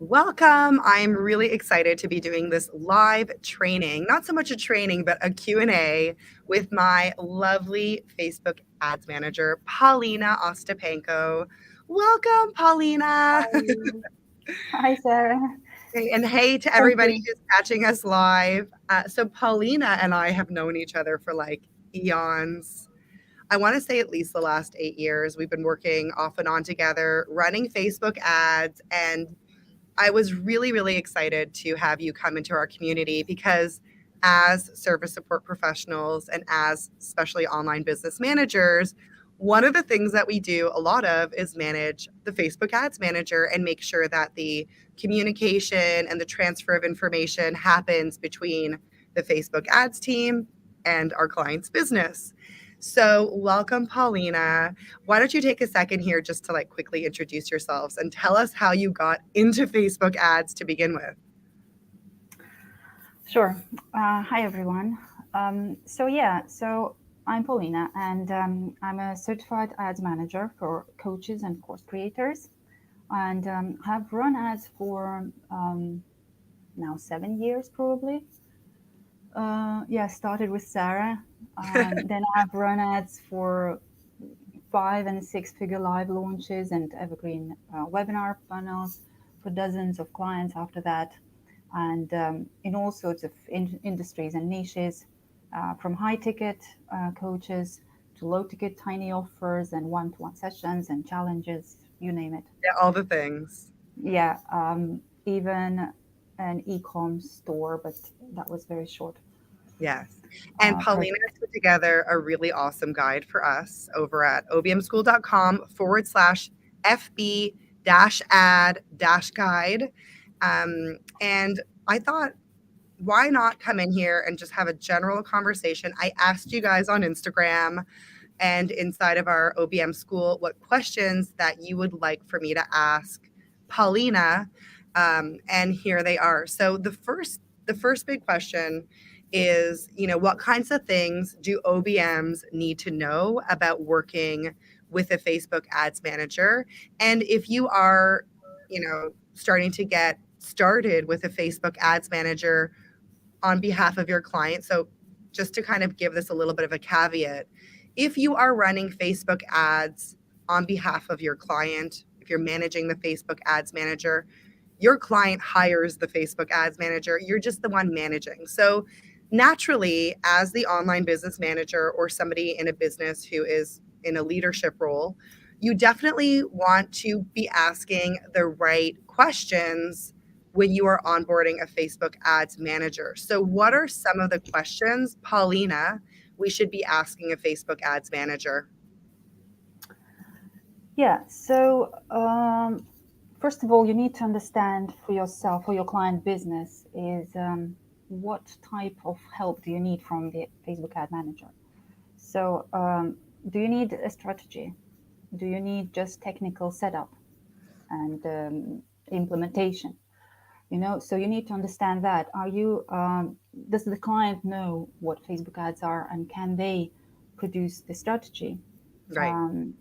Welcome. I'm really excited to be doing this live training, not so much a training, but a Q&A with my lovely Facebook ads manager, Polina Ostrapenko. Welcome, Paulina. Hi, hi, Sarah. And hey to Thank everybody you. who's catching us live. So Paulina and I have known each other for like eons. I want to say at least the last 8 years. We've been working off and on together, running Facebook ads, and I was really, really excited to have you come into our community because as service support professionals and as especially online business managers, one of the things that we do a lot of is manage the Facebook Ads Manager and make sure that the communication and the transfer of information happens between the Facebook Ads team and our client's business. So, welcome, Paulina. Why don't you take a second here just to like quickly introduce yourselves and tell us how you got into Facebook ads to begin with? Sure. Hi, everyone. So I'm Polina, and I'm a certified ads manager for coaches and course creators, and have run ads for now 7 years probably. Yeah, started with Sarah. Then I've run ads for 5 and 6 figure live launches and evergreen webinar funnels for dozens of clients after that, and in all sorts of industries and niches, from high ticket coaches to low ticket tiny offers and one-to-one sessions and challenges, you name it. Yeah, all the things. Yeah, even an e-com store, but that was very short Yes. And Paulina project. has put together a really awesome guide for us over at obmschool.com/FB ad guide. And I thought, why not come in here and just have a general conversation? I asked you guys on Instagram and inside of our OBM school what questions that you would like for me to ask Paulina, and here they are. So the first big question is, what kinds of things do OBMs need to know about working with a Facebook Ads Manager? And if you are, starting to get started with a Facebook Ads Manager on behalf of your client. So, just to kind of give this a little bit of a caveat, if you are running Facebook ads on behalf of your client, if you're managing the Facebook Ads Manager, your client hires the Facebook Ads Manager. You're just the one managing. So, naturally, as the online business manager or somebody in a business who is in a leadership role, you definitely want to be asking the right questions when you are onboarding a Facebook Ads Manager. So, what are some of the questions, Paulina, we should be asking a Facebook Ads Manager? Yeah, so first of all, you need to understand for yourself, for your client business, is what type of help do you need from the Facebook Ad Manager? So, do you need a strategy? Do you need just technical setup and implementation? So you need to understand that. Does the client know what Facebook ads are and can they produce the strategy? Right. Um,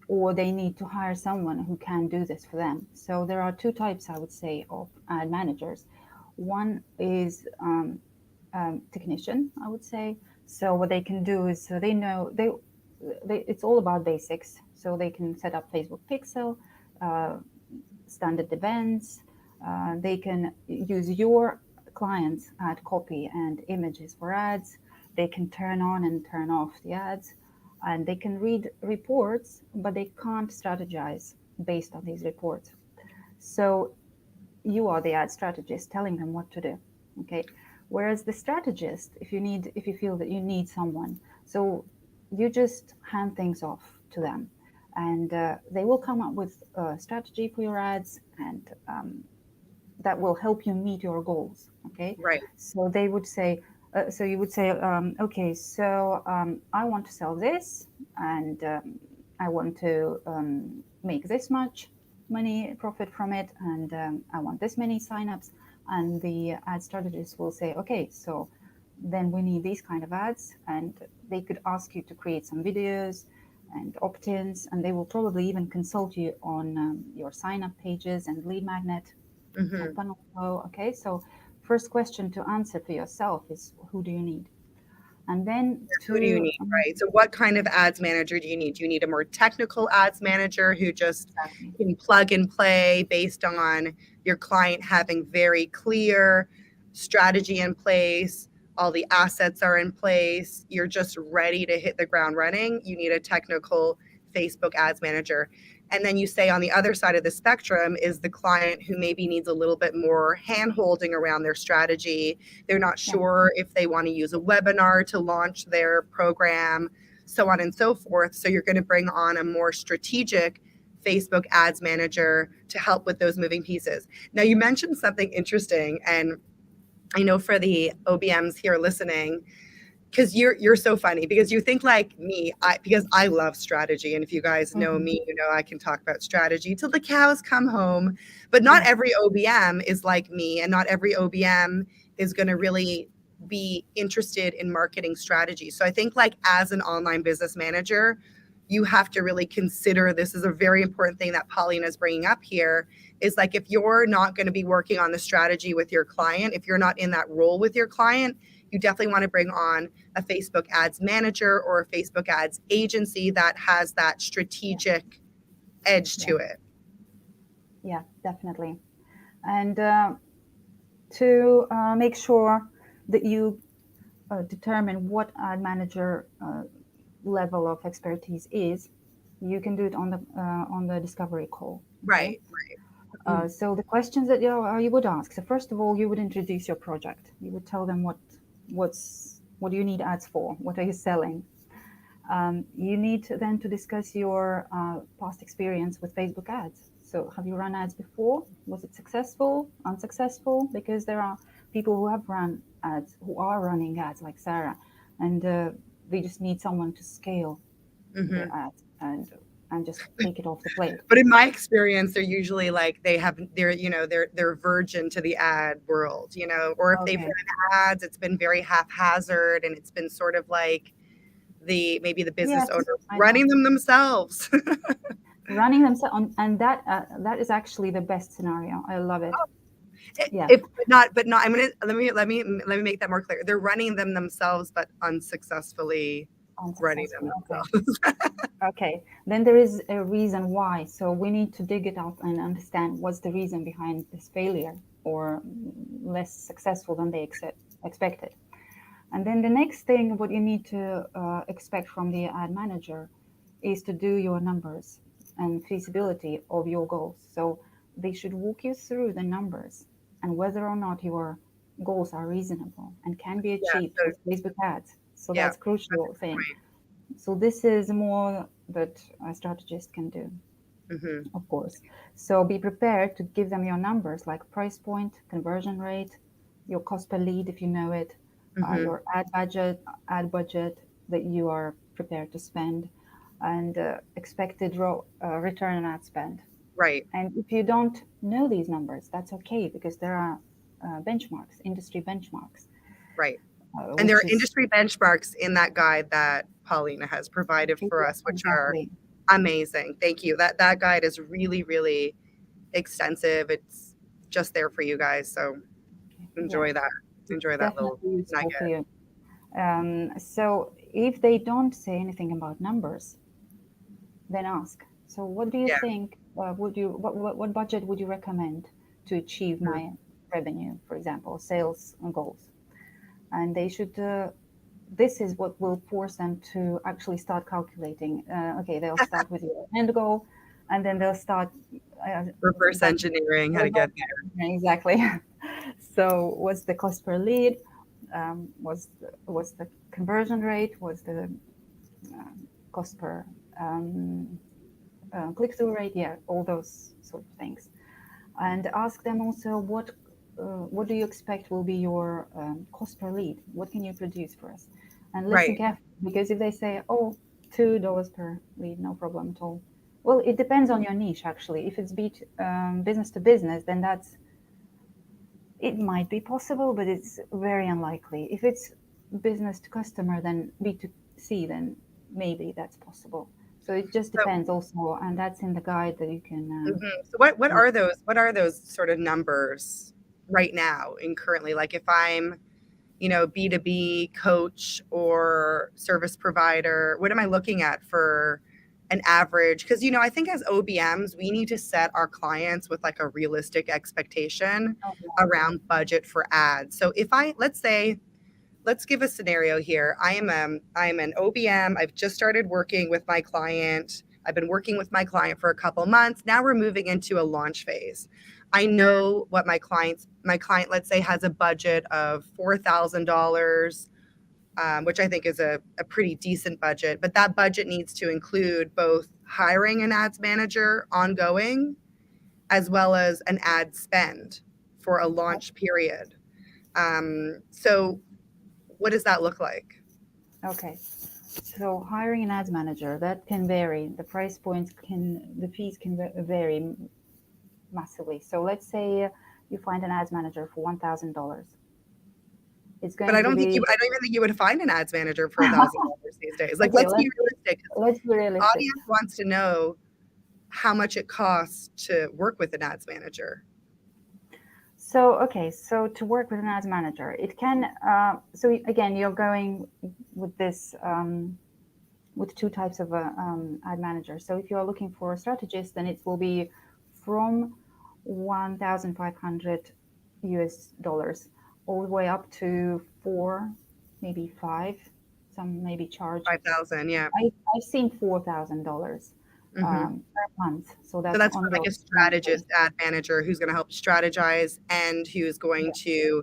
or they need to hire someone who can do this for them. So there are two types, I would say, of ad managers. One is technician, I would say. So what they can do is they know it's all about basics. So they can set up Facebook Pixel, uh, standard events. They can use your clients' ad copy and images for ads. They can turn on and turn off the ads, and they can read reports, but they can't strategize based on these reports. So you are the ad strategist telling them what to do. Okay. Whereas the strategist, if you feel that you need someone, so you just hand things off to them, and they will come up with a strategy for your ads, and that will help you meet your goals. Okay. Right. So they would say, so you would say, okay, so I want to sell this, and I want to make this much money profit from it, and I want this many signups. And the ad strategist will say, okay, so then we need these kind of ads, and they could ask you to create some videos and opt-ins, and they will probably even consult you on your sign-up pages and lead magnet Hmm. and funnel flow. Okay, so first question to answer for yourself is who do you need? And then Who do you to need, right? So what kind of ads manager do you need? Do you need a more technical ads manager who just exactly, can plug and play based on your client having very clear strategy in place, all the assets are in place, you're just ready to hit the ground running? You need a technical Facebook ads manager. And then you say on the other side of the spectrum is the client who maybe needs a little bit more hand holding around their strategy. They're not yeah, sure if they want to use a webinar to launch their program, so on and so forth. So you're going to bring on a more strategic Facebook ads manager to help with those moving pieces. Now, you mentioned something interesting, and I know for the OBMs here listening, because you're so funny because you think like me. Because I love strategy, and if you guys know hmm, me, you know I can talk about strategy till the cows come home. But not yeah, every OBM is like me, and not every OBM is going to really be interested in marketing strategy. So I think like as an online business manager, you have to really consider, this is a very important thing that Paulina is bringing up here, is like if you're not going to be working on the strategy with your client, if you're not in that role with your client, you definitely want to bring on a Facebook ads manager or a Facebook ads agency that has that yeah, strategic edge yeah, to it. yeah, definitely. And to make sure that you determine what ad manager level of expertise is, you can do it on the discovery call. Okay. Right, right. Mm, So the questions that you would ask. So first of all, you would introduce your project. You would tell them what do you need ads for? What are you selling? You need then to discuss your past experience with Facebook ads. So have you run ads before? Was it successful? Unsuccessful? Because there are people who have run ads, who are running ads like Sarah, and they just need someone to scale their mhm. ads and just take it off the plate. But in my experience, they're usually like they're virgin to the ad world, or if they've Okay. run ads, it's been very haphazard and it's been sort of like maybe the business owner Yes, I know. running them themselves. Running themselves, and that is actually the best scenario. I love it. Yeah, If but not, let me make that more clear. They're running them themselves, but unsuccessfully running them unsuccessful. Okay. themselves. Okay, then there is a reason why. So we need to dig it up and understand what's the reason behind this failure or less successful than they expected. And then the next thing, what you need to expect from the ad manager is to do your numbers and feasibility of your goals. So they should walk you through the numbers and whether or not your goals are reasonable and can be Yeah, achieved so with Facebook ads. So yeah, that's that's crucial a good thing. point. So this is more that a strategist can do, Mhm, of course. So be prepared to give them your numbers like price point, conversion rate, your cost per lead if you know it, mhm. your ad budget that you are prepared to spend, and expected return on ad spend. Right, And if you don't know these numbers, that's okay because there are benchmarks, industry benchmarks, right. And there which are is industry benchmarks in that guide that Paulina has provided for us, which are exactly, amazing. Thank you. That guide is really, really extensive. It's just there for you guys. So yeah, enjoy that. it's Enjoy that little definitely useful for nugget. you. So if they don't say anything about numbers, then ask. So what do you Yeah. think? What budget would you recommend to achieve Mhm. my revenue, for example, sales goals? And they should. This is what will force them to actually start calculating. Okay, they'll start with your end goal, and then they'll start Reverse back engineering how to reverse get there. engineering, exactly. So what's the cost per lead? Was the conversion rate? Was the cost per click-through rate? Yeah, all those sort of things. And ask them also what do you expect will be your cost per lead? What can you produce for us? And listen Right. carefully because if they say, oh, $2 per lead, no problem at all. Well, it depends on your niche actually. If it's business to business, then it might be possible, but it's very unlikely. If it's business to customer, then B2C, then maybe that's possible. So it just So, depends also, and that's in the guide that you can. so what are those sort of numbers right now and currently? Like if I'm, B2B coach or service provider, what am I looking at for an average? Because, I think as OBMs, we need to set our clients with like a realistic expectation Oh, yeah. around budget for ads. So if let's give a scenario here. I'm an OBM. I've just started working with my client. I've been working with my client for a couple months. Now we're moving into a launch phase. I know what my client, let's say, has a budget of $4,000, which I think is a pretty decent budget. But that budget needs to include both hiring an ads manager ongoing as well as an ad spend for a launch period. So what does that look like? Okay. So hiring an ads manager, that can vary. The fees can vary massively. So let's say you find an ads manager for $1,000. It's But going to be I don't even think you would find an ads manager for $1,000 these days. Like, okay. let's be realistic. Let's be realistic. Audience wants to know how much it costs to work with an ads manager. So okay, so to work with an ads manager, it can. So again, you're going with this with two types of ad manager. So if you're looking for a strategist, then it will be from 1,500 US dollars all the way up to four, maybe five. Some maybe charge. 5,000, yeah. I've seen $4,000 Hmm. per month. So So that's that's for like ongoing a monthly. strategist ad manager who's going to help strategize and who's going to,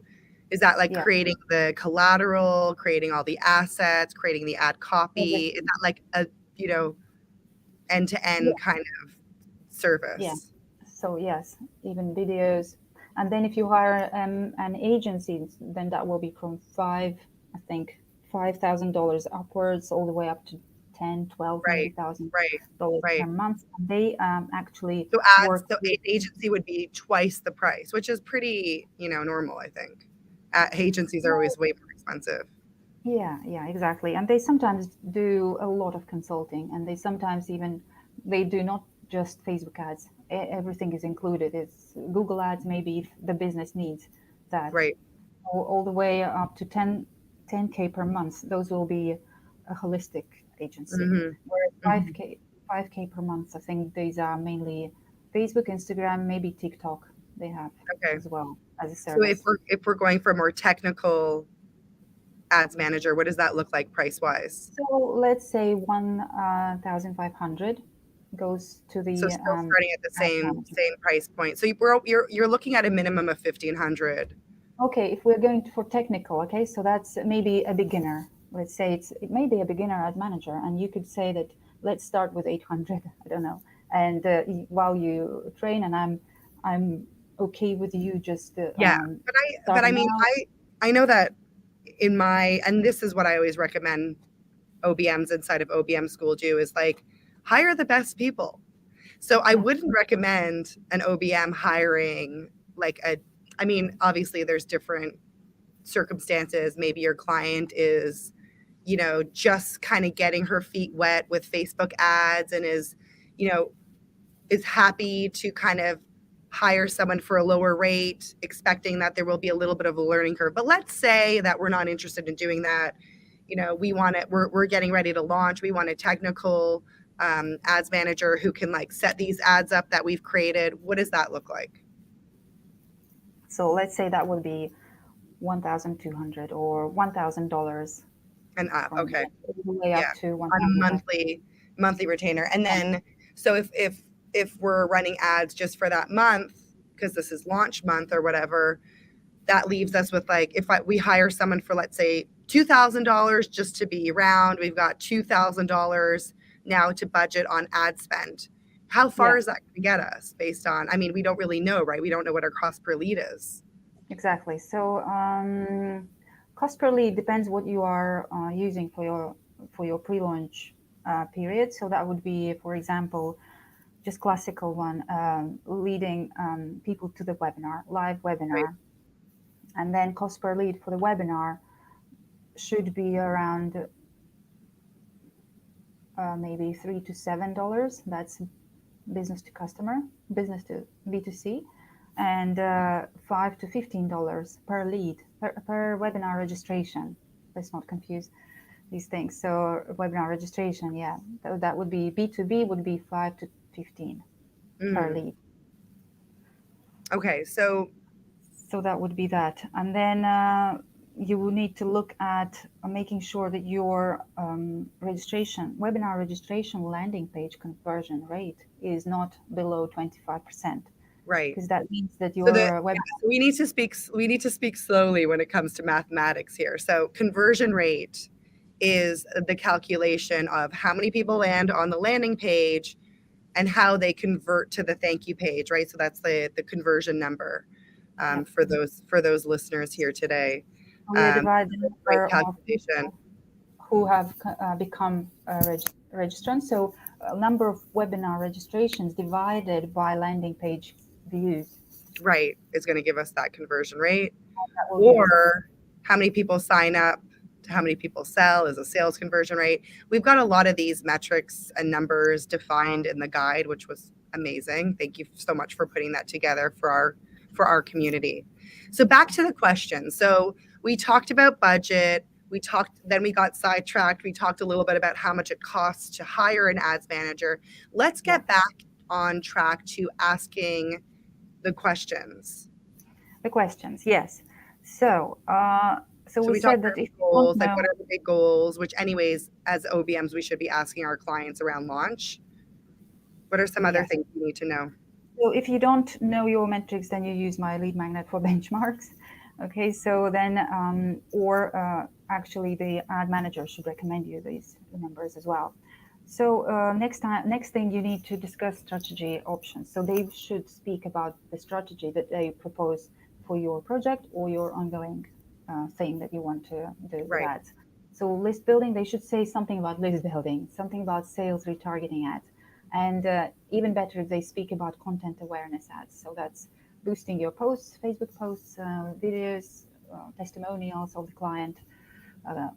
is that like Yeah, creating the collateral, creating all the assets, creating the ad copy? Is everything. that like a, you know, end to end kind of Yeah. service? So yes, even videos. And then if you hire an agency, then that will be from I think $5,000 upwards, all the way up to 10, 12, maybe Right, thousand right, dollars per right. month. And they actually work So with an agency would be twice the price, which is pretty, normal, I think. Agencies are always way more expensive. yeah, yeah, exactly. And they sometimes do a lot of consulting, and they sometimes even they do not just Facebook ads. Everything is included. It's Google ads, maybe if the business needs that. Right. All the way up to 10K per month. Those will be a holistic agency. Hmm. Whereas Hmm. 5K per month, I think these are mainly Facebook, Instagram, maybe TikTok they have Okay. as well as a So service. if we're going for a more technical ads manager, what does that look like price wise? So let's say 1,500 goes to So the still starting at the ad same manager. same price point. So you're looking at a minimum of 1,500. Okay, if we're going for technical, okay, so that's maybe a beginner. Let's say it may be a beginner ad manager, and you could say that let's start with 800. I don't know, and while you train, and I'm okay with you just Yeah, but I starting mean, out. I know that and this is what I always recommend OBMs inside of OBM school do is like hire the best people. So I Yeah, wouldn't recommend an OBM hiring like I mean, obviously there's different circumstances. Maybe your client is, just kind of getting her feet wet with Facebook ads and you know, is happy to kind of hire someone for a lower rate, expecting that there will be a little bit of a learning curve. But let's say that we're not interested in doing that. We want it, we're getting ready to launch. We want a technical ads manager who can like set these ads up that we've created. What does that look like? so let's say that would be 1,200 or $1,000 And up. from Okay. all the way Yeah. up to On a 1,500. monthly retainer. And then so if we're running ads just for that month, because this is launch month or whatever, that leaves us with like we hire someone for let's say $2,000 just to be round, we've got $2,000 now to budget on ad spend. How far Yeah, is that going to get us based on? I mean, we don't really know, right? We don't know what our cost per lead is. exactly. So cost per lead depends what you are using for your pre-launch period. So that would be, for example, just classical one, leading people to the webinar, live Right. webinar, and then cost per lead for the webinar should be around maybe $3 to $7. That's business to customer, business to B2C, and $5 to $15 per lead per webinar registration. Let's not confuse these things. So webinar registration, yeah, that would be B2B would be 5 to 15 per Mm. lead. Okay, so So that would be that. And then you will need to look at making sure that your webinar registration landing page conversion rate is not below 25%, right. because that means that So your webinar, so we need to speak slowly when it comes to mathematics here. So conversion rate is the calculation of how many people land on the landing page and how they convert to the thank you page, right? So that's the conversion number yeah, for those listeners here today. we divide the Great number of calculation. people who have become registrants. So number of webinar registrations divided by landing page views. Right, is going to give us that conversion rate. That will give us the Or how many people sign up to how many people sell is a sales conversion rate. We've got a lot of these metrics and numbers defined in the guide, which was amazing. Thank you so much for putting that together for our community. So back to the question. So we talked about budget. Then we got sidetracked. We talked a little bit about how much it costs to hire an ads manager. Let's yeah, get back on track to asking the questions. the questions. Yes. So so So we we talked said that about if you don't goals, like what know, are the big goals, which anyways, as OBMs, we should be asking our clients around launch. What are some other yes. things you need to know? So if you don't know your metrics, then you use my lead magnet for benchmarks. Okay, so then, or actually the ad manager should recommend you these numbers as well. So next thing you need to discuss strategy options. So they should speak about the strategy that they propose for your project or your ongoing thing that you want to do with Right. ads. So list building, they should say something about list building, something about sales retargeting ads, and even better if they speak about content awareness ads. So that's boosting your posts, Facebook posts, videos, testimonials of the client, uh,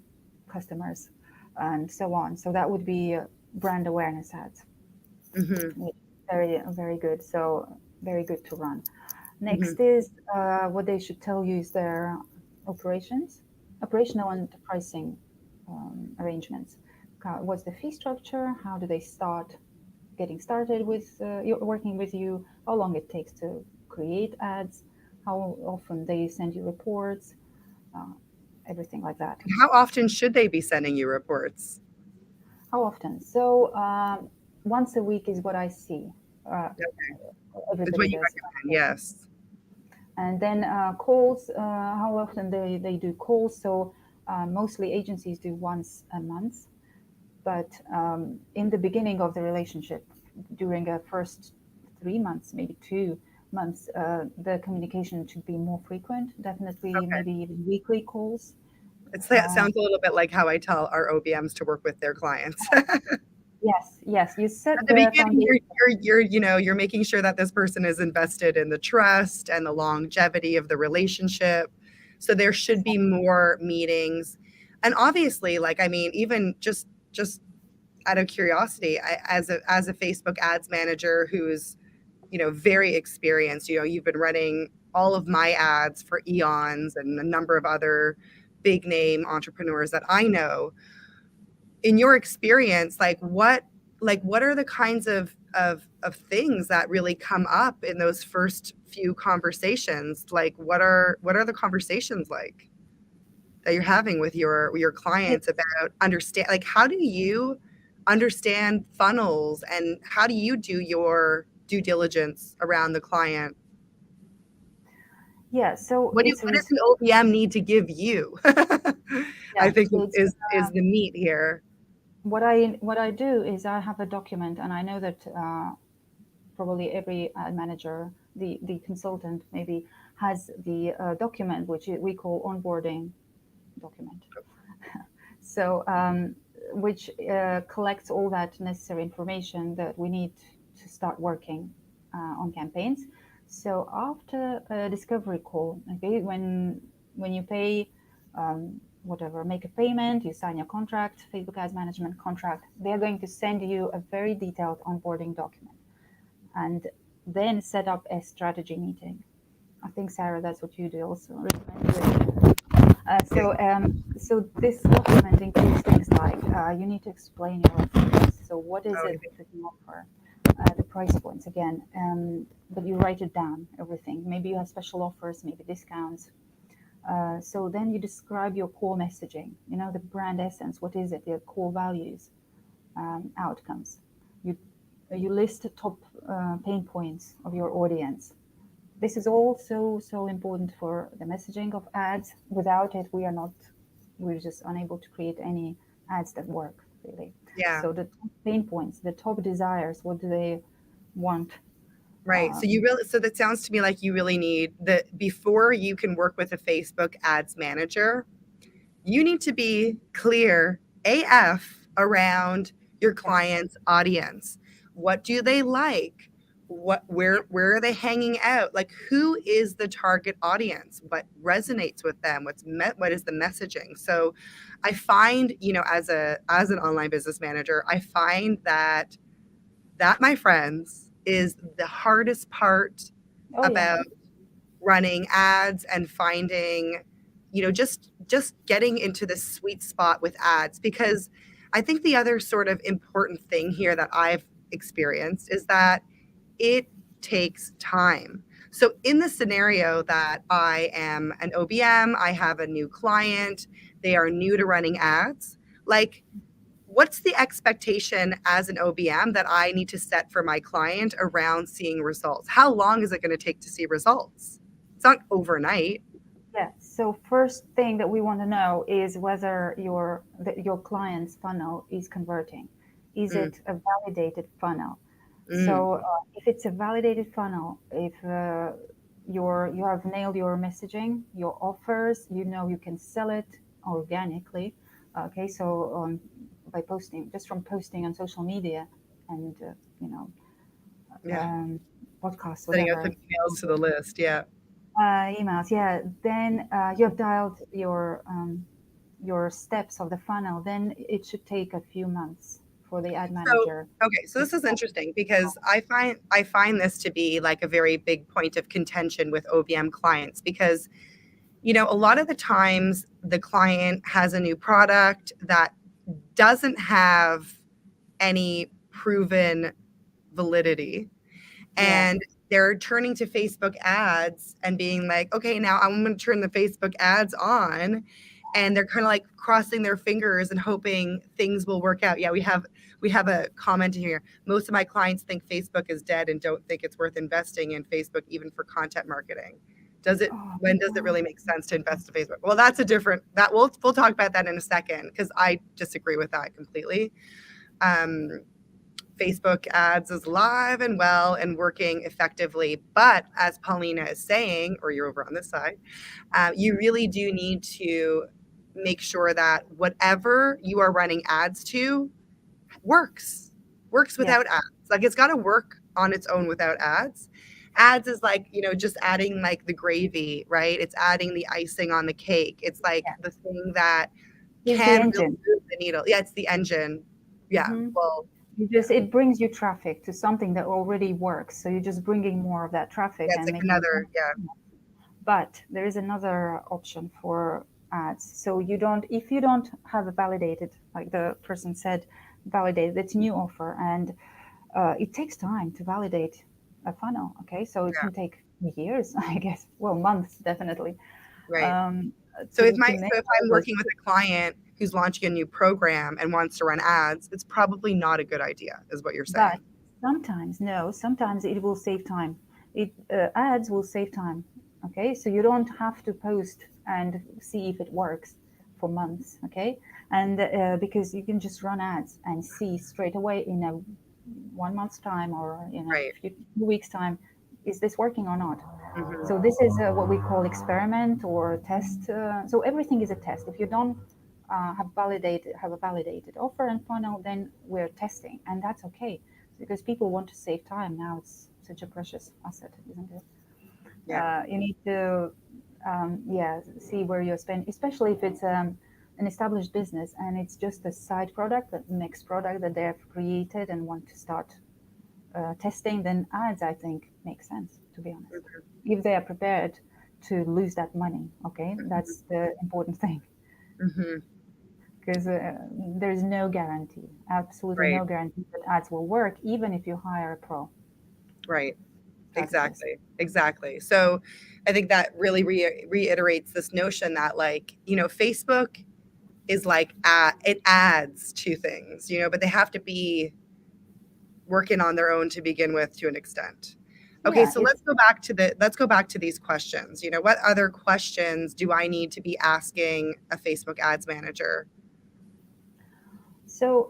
customers, and so on. So that would be brand awareness ads, Mm-hmm. which is very good. So very good to run. Mm-hmm. Next is what they should tell you is their operational and pricing arrangements. What's the fee structure? How do they start getting started with working with you? How long it takes to create ads? How often they send you reports? Uh, Everything like that. How often should they be sending you reports? How often? So once a week is what I see. Uh, Okay. It's Everybody what you does. recommend. Yes. And then calls, how often they do calls. So mostly agencies do once a month, but in the beginning of the relationship, during a first 3 months, maybe 2 months, the communication should be more frequent, definitely Okay. maybe even weekly calls. It sounds a little bit like how I tell our OBMs to work with their clients. Yes, you At set the the beginning, foundation. you're making sure that this person is invested in the trust and the longevity of the relationship. So there should be more meetings. And obviously, like, I mean, even just out of curiosity, as a Facebook ads manager who's, very experienced, you've been running all of my ads for eons and a number of other big name entrepreneurs that I know. In your experience, like what are the kinds of things that really come up in those first few conversations? Like what are the conversations like that you're having with your clients about understand, like, how do you understand funnels and how do you do your due diligence around the client? Yeah, so it's a What does an OBM need to give you? I yeah, think it's is the meat here. what I do is I have a document, and I know that probably every ad manager, the consultant maybe has the document which we call onboarding document. So which collects all that necessary information that we need to start working on campaigns. So after a discovery call, okay, when you pay whatever, make a payment, you sign your contract, Facebook Ads Management contract. They're going to send you a very detailed onboarding document and then set up a strategy meeting. I think, Sarah, that's what you do also. Recommend doing. Yeah. So this document includes things like you need to explain your offers. So what is Oh, it that you offer? The price points again, but you write it down, everything. Maybe you have special offers, maybe discounts. So then you describe your core messaging, the brand essence. What is it? Your core values, outcomes. You you list the top pain points of your audience. This is also so important for the messaging of ads. Without it, we're just unable to create any ads that work really. yeah. So the top pain points, the top desires, what do they want? Right. So you really, so that sounds to me like you really need the, before you can work with a Facebook ads manager, you need to be clear AF around your Yes. client's audience. What do they like? Where are they hanging out? Like, who is the target audience? What resonates with them? What is the messaging? So I find, as an online business manager, I find that, my friends, is the hardest part Oh yeah. about running ads and finding, just getting into the sweet spot with ads. Because I think the other sort of important thing here that I've experienced is that it takes time. So in the scenario that I am an OBM, I have a new client, they are new to running ads, like, what's the expectation as an OBM that I need to set for my client around seeing results? How long is it going to take to see results? It's not overnight. Yeah. So first thing that we want to know is whether your client's funnel is converting. Is Mm, it a validated funnel? mm, So if it's a validated funnel, if you have nailed your messaging, your offers, you can sell it organically. Okay, so by posting, just from posting on social media and you know yeah. um, podcasts, Setting up whatever. emails to the list. Yeah. Emails, yeah. Then you have dialed your steps of the funnel. Then it should take a few months for the ad So, manager. okay, so this is interesting because I find this to be like a very big point of contention with OBM clients because, a lot of the times the client has a new product that doesn't have any proven validity, Yeah. and they're turning to Facebook ads and being like, okay, now I'm going to turn the Facebook ads on. And they're kind of like crossing their fingers and hoping things will work out. Yeah, we have a comment in here. Most of my clients think Facebook is dead and don't think it's worth investing in Facebook even for content marketing. Does it Oh, when does it really make sense to invest in Facebook? Well, that's a different that we'll talk about that in a second because I disagree with that completely. Um, Facebook ads is live and well and working effectively. But as Paulina is saying, or you're over on this side, you really do need to make sure that whatever you are running ads to works yeah. without ads. Like, it's got to work on its own without ads. Ads is like, just adding like the gravy, right? It's adding the icing on the cake. It's like Yeah. the thing that It's the can really engine. move the needle. Yeah, it's the engine. Yeah. hmm Well, You yeah. just it brings you traffic to something that already works. So you're just bringing more of that traffic Yeah, it's and like making. another, yeah. But there is another option for ads. So if you don't have a validated, like the person said, validated, it's a new offer, and it takes time to validate a funnel. Okay, so it Yeah, can take years, I guess. Well, months definitely. right. Um, So if to my to make so if all I'm this. working with a client who's launching a new program and wants to run ads, it's probably not a good idea, is what you're But saying. sometimes, no, sometimes it will save time. It ads will save time. Okay, so you don't have to post and see if it works for months. Okay, and because you can just run ads and see straight away in a 1 month's time or in a Right. few weeks time, is this working or not? Hmm. So this is what we call experiment or test. So everything is a test. If you don't have a validated offer and funnel, then we're testing, and that's okay because people want to save time now. It's such a precious asset, isn't it? Yeah. You need to, yeah, see where you're spending, especially if it's an established business and it's just a side product, that next product that they have created and want to start testing, then ads, I think, make sense, to be honest. If they are prepared to lose that money, okay, that's the important thing. Mm-hmm. Because there's no guarantee, absolutely Right. no guarantee that ads will work, even if you hire a pro Right. strategist. Exactly. Exactly. So I think that really reiterates this notion that, like, Facebook is like, it adds to things, but they have to be working on their own to begin with, to an extent. Okay, Yeah, so let's go back to these questions. What other questions do I need to be asking a Facebook ads manager? so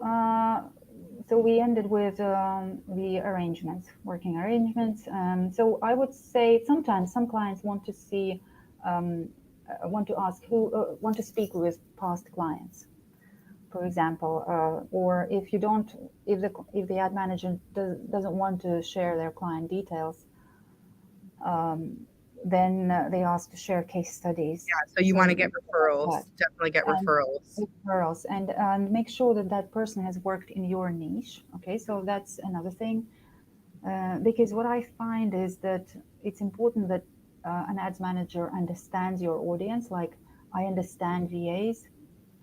so we ended with the arrangements, working arrangements. So I would say sometimes some clients want to see, want to ask who, want to speak with past clients, for example, or if you don't, if the ad manager doesn't want to share their client details, then they ask to share case studies. So you want to So get that referrals, definitely get and referrals. referrals, and make sure that that person has worked in your niche. Okay, so that's another thing. Because what I find is that it's important that an ads manager understands your audience. Like I understand VAs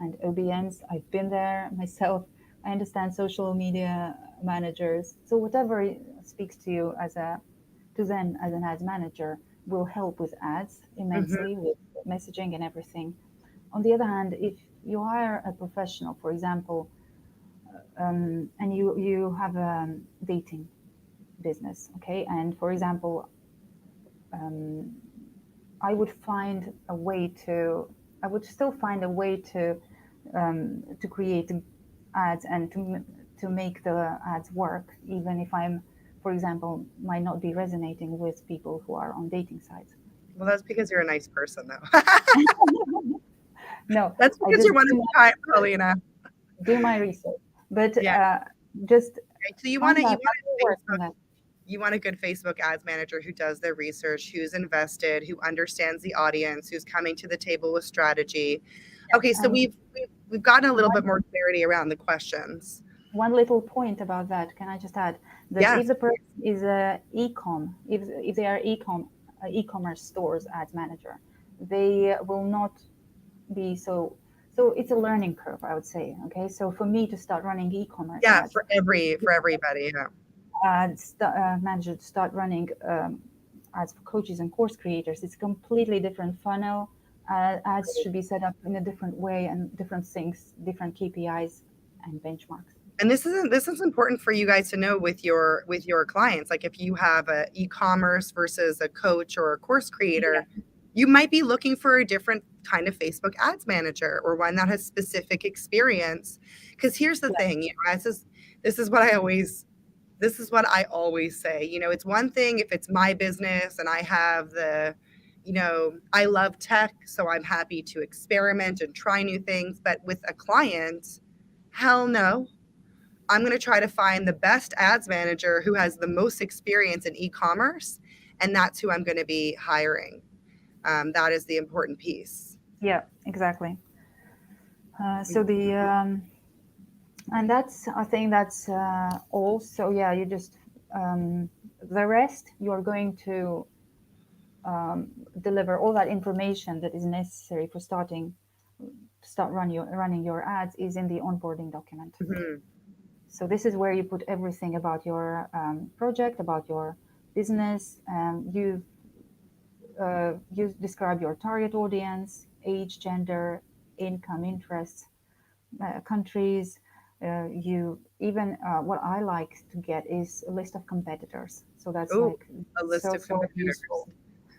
and OBMs. I've been there myself. I understand social media managers. So whatever speaks to you as a to them as an ads manager will help with ads Hmm. immensely with messaging and everything. On the other hand, if you hire a professional, for example, and you have a dating business, okay, and for example, I would find a way to, I would still find a way to create ads and to make the ads work, even if I'm, for example, might not be resonating with people who are on dating sites. Well, that's because you're a nice person, though. No, That's I because just you're one of a kind, Polina. do my research, but Yeah. just Okay. So you want find to you out how want to a work on Facebook that. you want a good Facebook ads manager who does their research, who's invested, who understands the audience, who's coming to the table with strategy. Okay, so And we've gotten a little one bit more clarity around the questions. one little point about that, can I just add that if Yes. the person is a e-com, if they are e-commerce stores ads manager, they will not be so. So it's a learning curve, I would say. Okay, so for me to start running e-commerce Yeah, ads, for everybody. Yeah. manager to start running ads for coaches and course creators, it's a completely different funnel. Ads should be set up in a different way and different things, different KPIs and benchmarks. And this is important for you guys to know with your clients. Like, if you have a e-commerce versus a coach or a course Yeah, creator, you might be looking for a different kind of Facebook ads manager, or one that has specific experience. Because here's the yeah, thing, this is what I always say. It's one thing if it's my business and I have I love tech, so I'm happy to experiment and try new things. But with a client, hell no. I'm going to try to find the best ads manager who has the most experience in e-commerce, and that's who I'm going to be hiring. That is the important piece. yeah, exactly. So the and that's, I think that's all. So yeah, you just the rest you're going to deliver all that information that is necessary for running your ads is in the onboarding document. Mhm. So this is where you put everything about your project, about your business. You describe your target audience, age, gender, income, interests, countries. You even what I like to get is a list of competitors. So that's Oh, like a list so of so competitors. useful.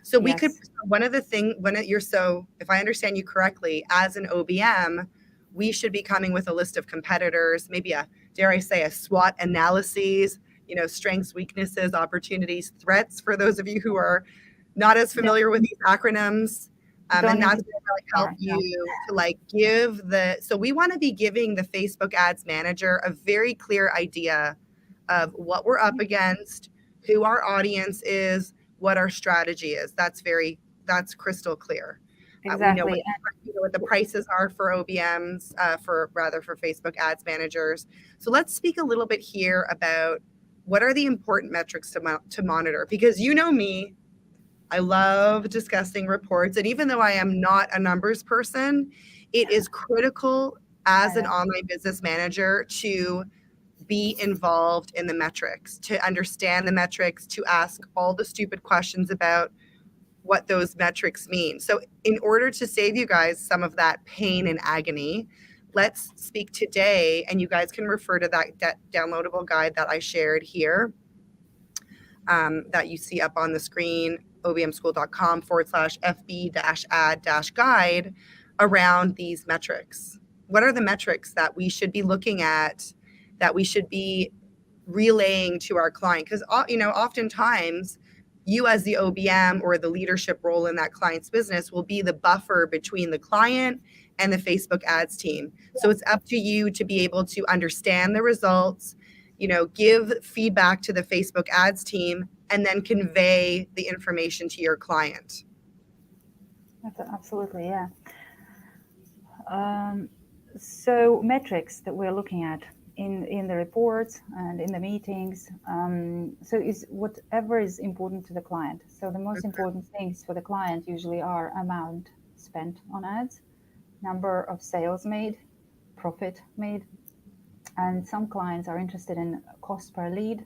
So we could, Yes. one of the thing when it, you're so, if I understand you correctly, as an OBM, we should be coming with a list of competitors, maybe a, dare I say, a SWOT analyses, strengths, weaknesses, opportunities, threats, for those of you who are not as Yeah. familiar with these acronyms. Don't And need that's to going do to that help more. No. you to, like, so we want to be giving the Facebook ads manager a very clear idea of what we're up against, who our audience is, what our strategy is. That's crystal clear. We know what, exactly. what the prices are for OBMs, for Facebook Ads Managers. So let's speak a little bit here about what are the important metrics to monitor, because you know me, I love discussing reports. And even though I am not a numbers person, it is critical as an And online business manager to be involved in the metrics, to understand the metrics, to ask all the stupid questions about what those metrics mean. So, in order to save you guys some of that pain and agony, let's speak today, and you guys can refer to that downloadable guide that I shared here, that you see up on the screen, obmschool.com/fb-ad-guide, around these metrics. What are the metrics that we should be looking at, that we should be relaying to our client? Because oftentimes you as the OBM or the leadership role in that client's business will be the buffer between the client and the Facebook ads team. So it's up to you to be able to understand the results, give feedback to the Facebook ads team, and then convey the information to your client. absolutely, yeah. So metrics that we're looking at in the reports and in the meetings. So is whatever is important to the client. So the most important things for the client usually are amount spent on ads, number of sales made, profit made, and some clients are interested in cost per lead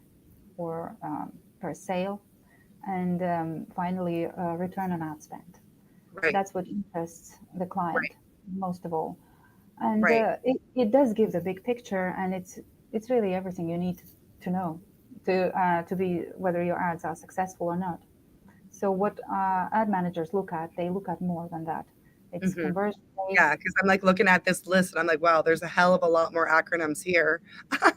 or per sale, and finally return on ad spend. Right. That's what interests the client Right. most of all. And Right. it does give the big picture, and it's really everything you need to know to be whether your ads are successful or not. So what ad managers look at, they look at more than that. It's conversion rate, Yeah, because I'm like looking at this list and I'm like, wow, there's a hell of a lot more acronyms here. We've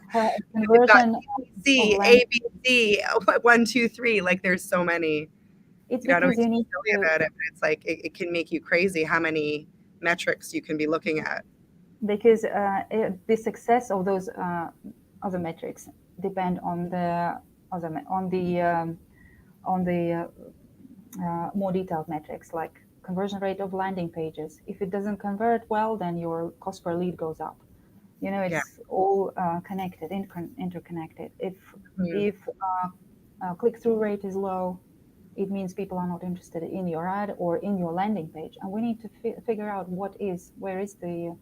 got conversion of C, land. A, B, C, 1, 2, 3. Like there's so many. It's I don't because mean to you be need silly to about it, but it's like it can make you crazy how many metrics you can be looking at. because the success of those other metrics depend on the other on the more detailed metrics like conversion rate of landing pages. If it doesn't convert well, then your cost per lead goes up. Yeah. It's all connected, interconnected. If click-through rate is low, it means people are not interested in your ad or in your landing page, and we need to figure out where is the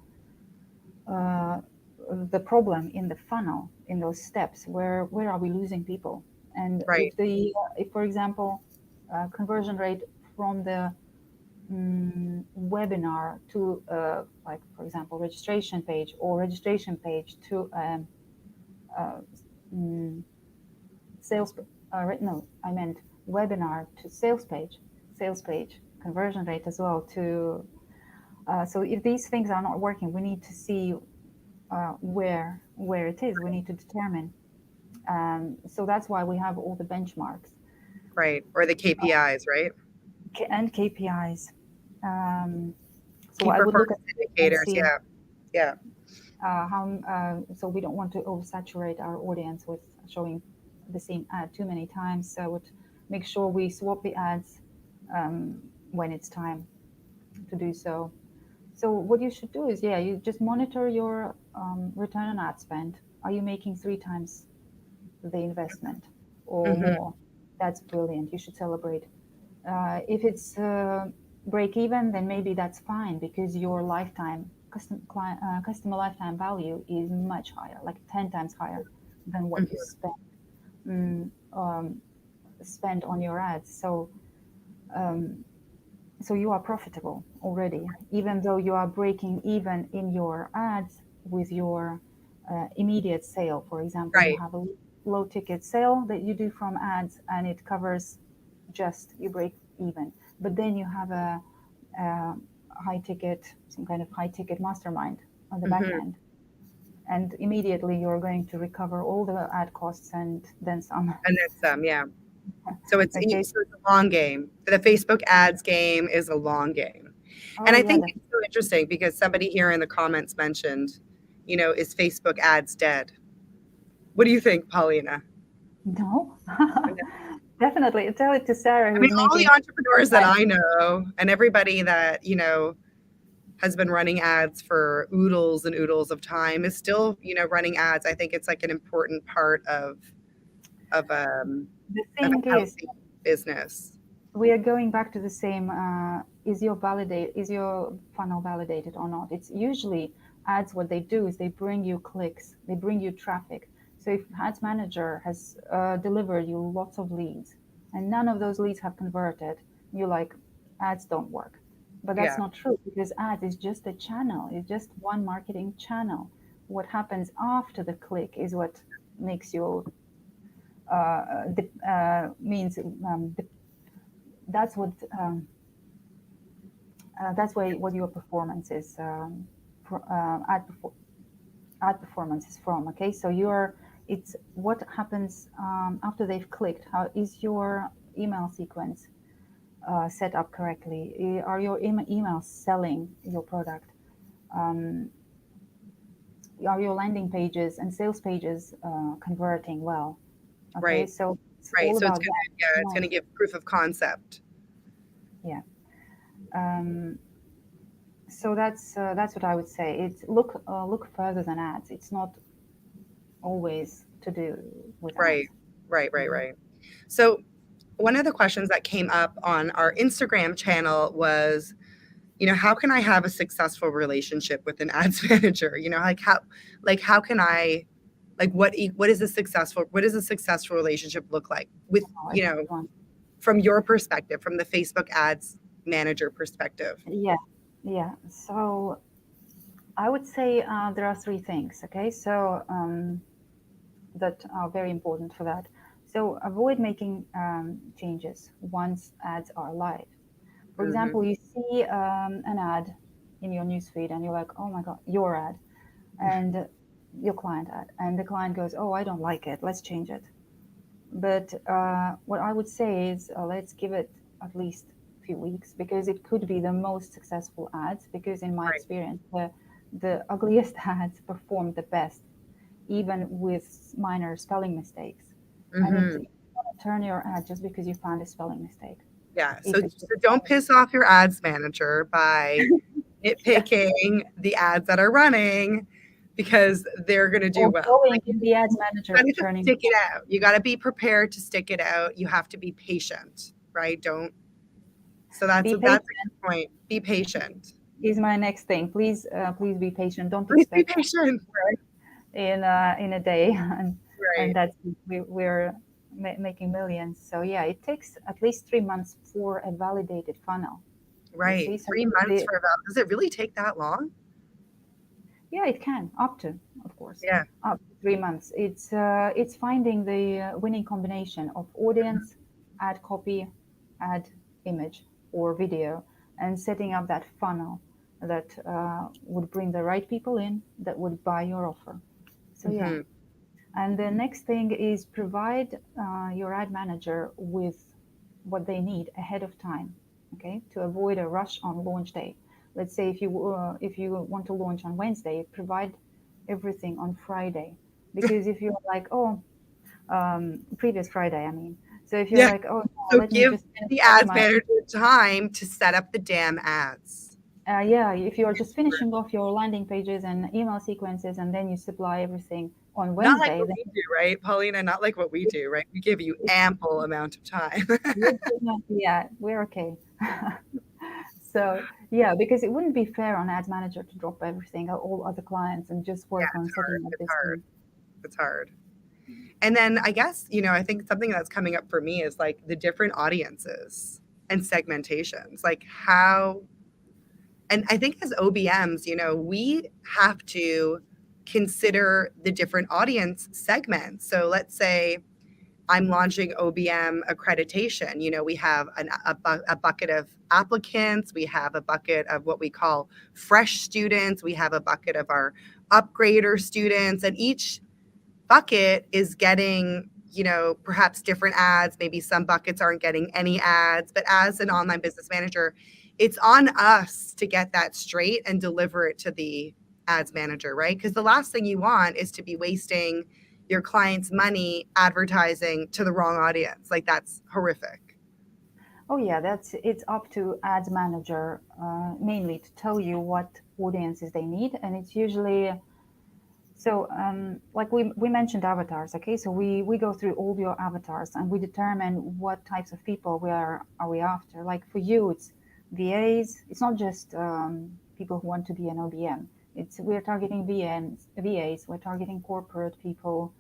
problem in the funnel, in those steps, where are we losing people. And Right. if for example conversion rate from the webinar to like for example registration page, or registration page to uh, mm, sales no, I meant webinar to sales page conversion rate as well to so if these things are not working, we need to see where it is. We need to determine. So that's why we have all the benchmarks Right. Or the KPIs, right? and KPIs. So Key I would look at performance it and indicators. see Yeah. Yeah. how. So we don't want to oversaturate our audience with showing the same ad too many times. So I would make sure we swap the ads when it's time to do so. So what you should do is, yeah, you just monitor your return on ad spend. Are you making 3 times the investment or Hmm. more? That's brilliant. You should celebrate. If it's break even, then maybe that's fine because your customer lifetime value is much higher, like 10 times higher than what you mm, um, spend on your ads. Um, so you are profitable already, even though you are breaking even in your ads with your immediate sale. For example, you Right. have a low ticket sale that you do from ads and it covers just you break even. But then you have a high ticket, some kind of high ticket mastermind on the back Hmm. end. And immediately you're going to recover all the ad costs and then some. And then some. Yeah. So it's Okay. a long game. The Facebook ads game is a long game. And Oh I yeah, think it's so interesting because somebody here in the comments mentioned, is Facebook ads dead? What do you think, Paulina? no. Definitely. Tell it to Sarah, I mean, who's all the making. entrepreneurs that I know and everybody that, has been running ads for oodles and oodles of time is still, running ads. I think it's like an important part of um The of a thing is, healthy business. we are going back to the same. Is your funnel validated or not? It's usually ads. What they do is they bring you clicks, they bring you traffic. So if Ads Manager has delivered you lots of leads, and none of those leads have converted, you're like, ads don't work. But that's Yeah, not true, because ads is just a channel. It's just one marketing channel. What happens after the click is what makes you means that's what that's why what your performance is for, ad performance is from. Okay, so your it's what happens after they've clicked. How is your email sequence set up correctly? Are your emails selling your product? Um, are your landing pages and sales pages converting well? Okay, right, so it's right. all So it's about gonna, that. yeah, it's Nice. gonna give proof of concept. Yeah. Um, so that's what I would say. It's look further than ads. It's not always to do with Right, ads. right, right, Mhm. right. So one of the questions that came up on our Instagram channel was, how can I have a successful relationship with an ads manager? Like how can I, like what does a successful relationship look like with, Oh, it's a good one. from your perspective, from the Facebook ads manager perspective? Yeah, yeah. So I would say there are three things. Okay, so that are very important for that. So avoid making changes once ads are live. For Hmm. example, you see an ad in your newsfeed and you're like, oh my God, your ad, and your client ad. And the client goes, oh, I don't like it. Let's change it. But what I would say is let's give it at least a few weeks, because it could be the most successful ads. Because in my Right. experience, the ugliest ads perform the best, even with minor spelling mistakes. And Hmm. you want to turn your ad just because you found a spelling mistake. Yeah. If So, it's so don't piss off your ads manager by yeah, nitpicking the ads that are running because they're going to do or well. going Like in the ads manager, got to just turning stick it out. You got to be prepared to stick it out. You have to be patient, right? Don't. So that's be a patient good point. Be patient. is my next thing. Please be patient. Don't Please be expect patient. in a day, and Right. that's we're making millions. So yeah, it takes at least 3 months for a validated funnel. You Right. see, so 3 months for about. Does it really take that long? yeah, it can up to, of course, Yeah. up to 3 months. It's finding the winning combination of audience, ad copy, ad image or video, and setting up that funnel that would bring the right people in that would buy your offer. So yeah. Hmm. And the next thing is provide your ad manager with what they need ahead of time, okay, to avoid a rush on launch day. Let's say if you want to launch on Wednesday, provide everything on Friday, because if you're like, oh, previous Friday, I mean, so if you're Yeah. like, oh no, So let me give just finish the off ads my manager time to set up the damn ads. yeah, if you're just finishing off your landing pages and email sequences and then you supply everything on Not like Wednesday, what then we do, right, Paulina? Not like what we do, right? We give you ample amount of time. yeah, we're okay. So yeah, because it wouldn't be fair on Ads Manager to drop everything, all other clients, and just Yeah, work on it's hard. setting up It's this hard. thing. It's hard. And then I guess, I think something that's coming up for me is like the different audiences and segmentations, like how, and I think as OBMs, we have to consider the different audience segments. So let's say I'm launching OBM accreditation. We have a bucket of applicants. We have a bucket of what we call fresh students. We have a bucket of our upgrader students. And each bucket is getting, perhaps different ads. Maybe some buckets aren't getting any ads. But as an online business manager, it's on us to get that straight and deliver it to the ads manager, right? Because the last thing you want is to be wasting, your client's money advertising to the wrong audience. Like that's horrific. Oh yeah, it's up to ads manager mainly to tell you what audiences they need, and it's usually so like we mentioned avatars. Okay, so we go through all your avatars and we determine what types of people are we after. Like for you, it's VAs. It's not just people who want to be an OBM. It's we're targeting VAs. We're targeting corporate people,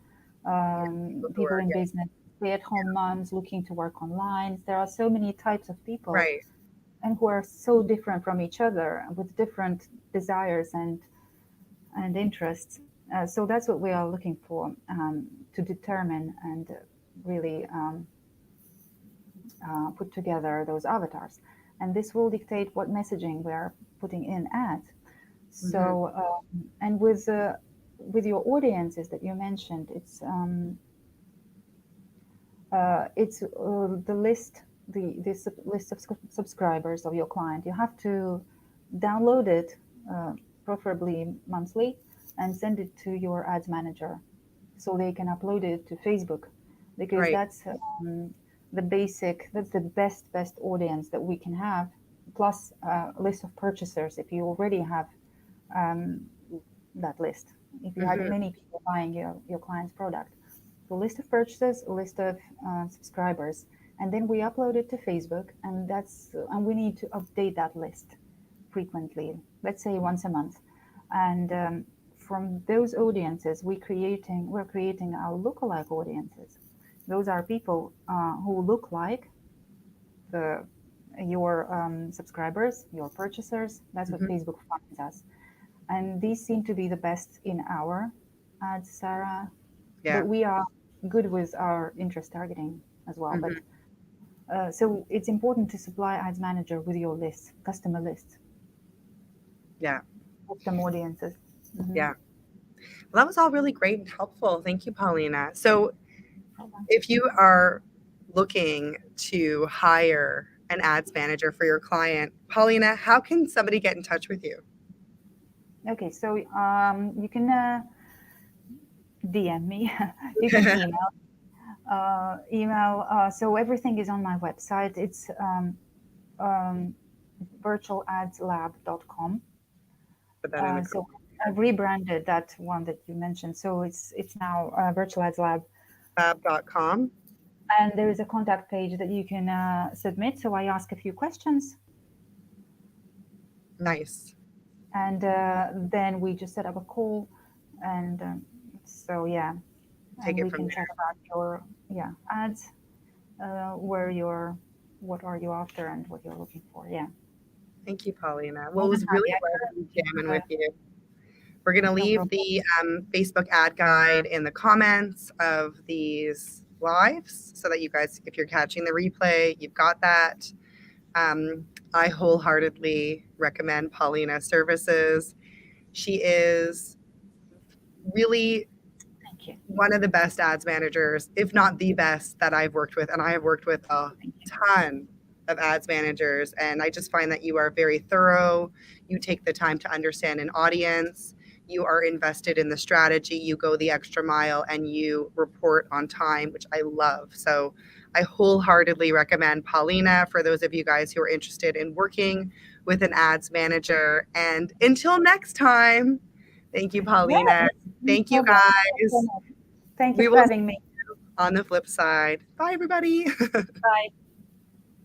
Yeah, people who people are in getting business, stay-at-home moms looking to work online. There are so many types of people, right. and who are so different from each other with different desires and interests. So that's what we are looking for to determine and really put together those avatars. And this will dictate what messaging we are putting in ads. Hmm. So, and with your audiences that you mentioned, it's the list, the list of subscribers of your client. You have to download it, uh, preferably monthly, and send it to your ads manager so they can upload it to Facebook, because Right. that's that's the best audience that we can have. Plus a list of purchasers if you already have um, that list. If you had Hmm. many people buying your client's product, the list of purchases, a list of subscribers, and then we upload it to Facebook, and we need to update that list frequently. Let's say once a month, and from those audiences, we're creating our lookalike audiences. Those are people who look like the your subscribers, your purchasers. That's what Hmm. Facebook finds us, and these seem to be the best in our ads, Sarah. Yeah. But we are good with our interest targeting as well. But Hmm. so it's important to supply ads manager with your list, customer list, Yeah. custom audiences. Hmm. Yeah. Well, that was all really great and helpful. Thank you, Paulina. So, if you are looking to hire an ads manager for your client, Paulina, how can somebody get in touch with you? Okay, so you can DM me, you can email. So everything is on my website. It's um, virtualadslab.com. Put that in the So comments. I've rebranded that one that you mentioned. So it's now Virtual Ads Lab, Fab.com. and there is a contact page that you can submit. So I ask a few questions, Nice. and then we just set up a call, and so yeah, Take and it we from can chat there. about your ads, where you're, what are you after, and what you're looking for. Yeah, Thank you, Paulina. Well, more it than was really happy. I lovely jamming can, with you. We're going to no leave problem. the Facebook ad guide in the comments of these lives so that you guys, if you're catching the replay, you've got that. I wholeheartedly recommend Paulina's services. She is really Thank you. one of the best ads managers, if not the best, that I've worked with. And I have worked with a Thank you. ton of ads managers. And I just find that you are very thorough. You take the time to understand an audience. You are invested in the strategy. You go the extra mile and you report on time, which I love. So I wholeheartedly recommend Paulina for those of you guys who are interested in working with an ads manager. And until next time, thank you, Yeah, Paulina. no Thank you, problem. Thanks so guys. much. Thank you We for will see having me. you on the flip side. Bye, everybody. Bye.